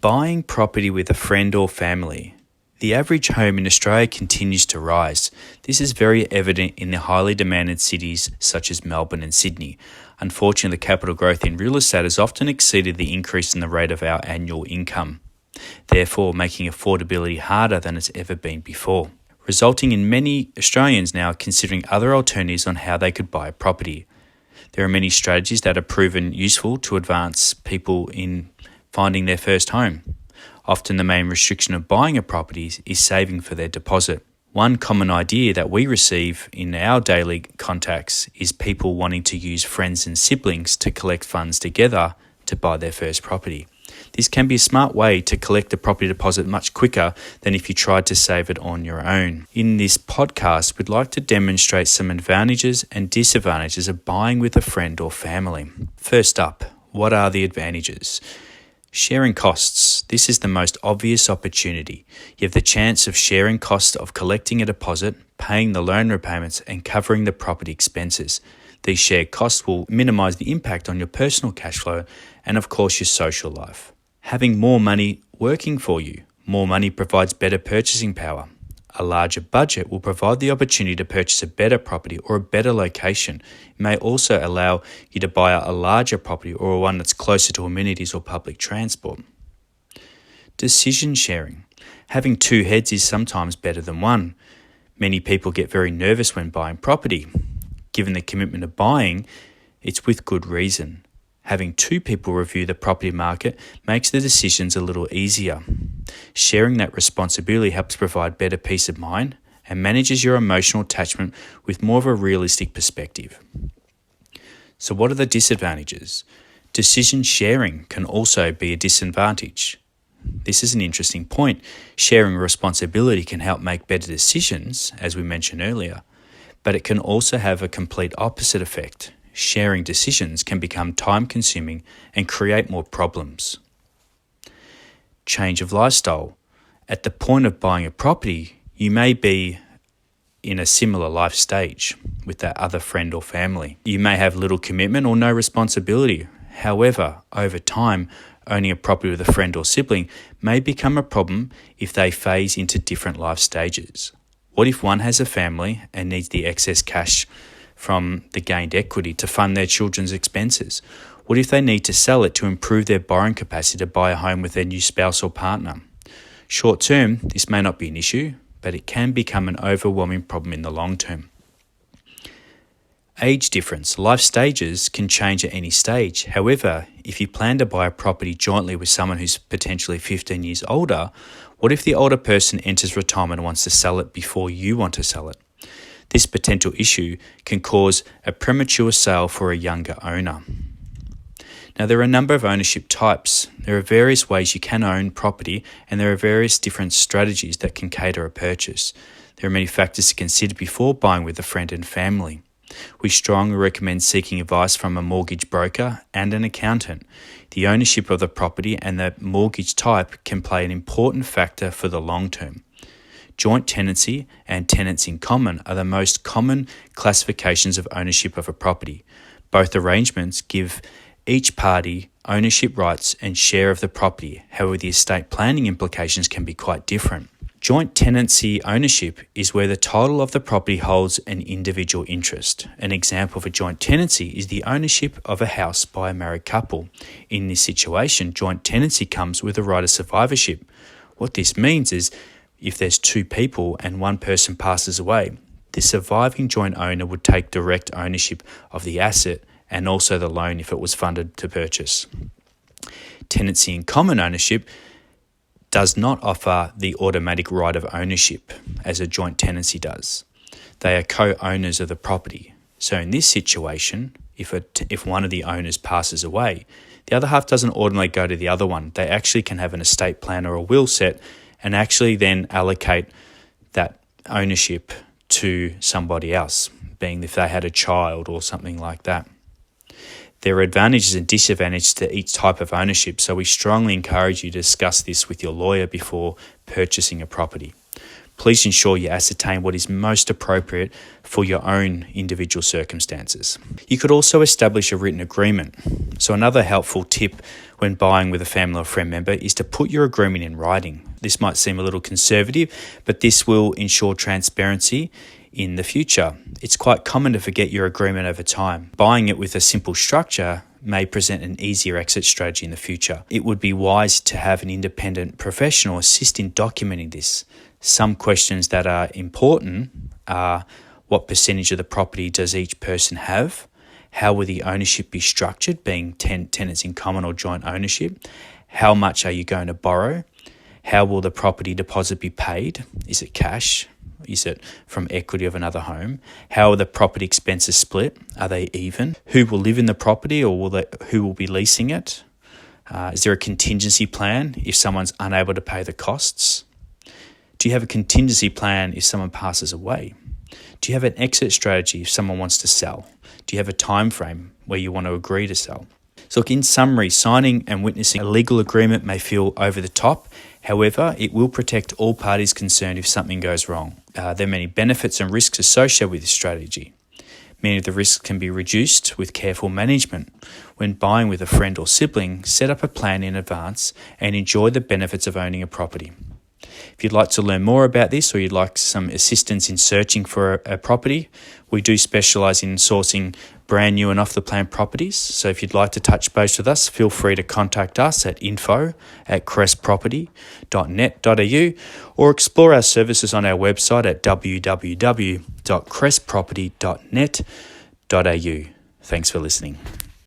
Buying property with a friend or family. The average home in Australia continues to rise. This is very evident in the highly demanded cities such as Melbourne and Sydney. Unfortunately, the capital growth in real estate has often exceeded the increase in the rate of our annual income, therefore making affordability harder than it's ever been before, resulting in many Australians now considering other alternatives on how they could buy a property. There are many strategies that are proven useful to advance people in finding their first home. Often the main restriction of buying a property is saving for their deposit. One common idea that we receive in our daily contacts is people wanting to use friends and siblings to collect funds together to buy their first property. This can be a smart way to collect a property deposit much quicker than if you tried to save it on your own. In this podcast, we'd like to demonstrate some advantages and disadvantages of buying with a friend or family. First up, what are the advantages? Sharing costs. This is the most obvious opportunity. You have the chance of sharing costs of collecting a deposit, paying the loan repayments, and covering the property expenses. These shared costs will minimise the impact on your personal cash flow and, of course, your social life. Having more money working for you. More money provides better purchasing power. A larger budget will provide the opportunity to purchase a better property or a better location. It may also allow you to buy a larger property or one that's closer to amenities or public transport. Decision sharing. Having two heads is sometimes better than one. Many people get very nervous when buying property. Given the commitment of buying, it's with good reason. Having two people review the property market makes the decisions a little easier. Sharing that responsibility helps provide better peace of mind and manages your emotional attachment with more of a realistic perspective. So what are the disadvantages? Decision sharing can also be a disadvantage. This is an interesting point. Sharing responsibility can help make better decisions, as we mentioned earlier, but it can also have a complete opposite effect. Sharing decisions can become time-consuming and create more problems. Change of lifestyle. At the point of buying a property, you may be in a similar life stage with that other friend or family. You may have little commitment or no responsibility. However, over time, owning a property with a friend or sibling may become a problem if they phase into different life stages. What if one has a family and needs the excess cash from the gained equity to fund their children's expenses? What if they need to sell it to improve their borrowing capacity to buy a home with their new spouse or partner? Short term, this may not be an issue, but it can become an overwhelming problem in the long term. Age difference. Life stages can change at any stage. However, if you plan to buy a property jointly with someone who's potentially 15 years older, what if the older person enters retirement and wants to sell it before you want to sell it? This potential issue can cause a premature sale for a younger owner. Now, there are a number of ownership types. There are various ways you can own property, and there are various different strategies that can cater a purchase. There are many factors to consider before buying with a friend and family. We strongly recommend seeking advice from a mortgage broker and an accountant. The ownership of the property and the mortgage type can play an important factor for the long term. Joint tenancy and tenants in common are the most common classifications of ownership of a property. Both arrangements give each party ownership rights and share of the property. However, the estate planning implications can be quite different. Joint tenancy ownership is where the title of the property holds an individual interest. An example of a joint tenancy is the ownership of a house by a married couple. In this situation, joint tenancy comes with a right of survivorship. What this means is if there's two people and one person passes away, the surviving joint owner would take direct ownership of the asset and also the loan if it was funded to purchase. Tenancy in common ownership does not offer the automatic right of ownership as a joint tenancy does. They are co-owners of the property. So in this situation, if one of the owners passes away, the other half doesn't automatically go to the other one. They actually can have an estate plan or a will set and actually then allocate that ownership to somebody else, being if they had a child or something like that. There are advantages and disadvantages to each type of ownership, so we strongly encourage you to discuss this with your lawyer before purchasing a property. Please ensure you ascertain what is most appropriate for your own individual circumstances. You could also establish a written agreement. So another helpful tip when buying with a family or friend member is to put your agreement in writing. This might seem a little conservative, but this will ensure transparency in the future. It's quite common to forget your agreement over time. Buying it with a simple structure may present an easier exit strategy in the future. It would be wise to have an independent professional assist in documenting this. Some questions that are important are: what percentage of the property does each person have? How will the ownership be structured, being tenants in common or joint ownership? How much are you going to borrow? How will the property deposit be paid? Is it cash? Is it from equity of another home? How are the property expenses split? Are they even? Who will live in the property, or who will be leasing it? Is there a contingency plan if someone's unable to pay the costs? Do you have a contingency plan if someone passes away? Do you have an exit strategy if someone wants to sell? Do you have a time frame where you want to agree to sell? So look, in summary, signing and witnessing a legal agreement may feel over the top. However, it will protect all parties concerned if something goes wrong. There are many benefits and risks associated with this strategy. Many of the risks can be reduced with careful management. When buying with a friend or sibling, set up a plan in advance and enjoy the benefits of owning a property. If you'd like to learn more about this, or you'd like some assistance in searching for a property, we do specialise in sourcing brand new and off-the-plan properties. So if you'd like to touch base with us, feel free to contact us at info@crestproperty.net.au or explore our services on our website at www.crestproperty.net.au. Thanks for listening.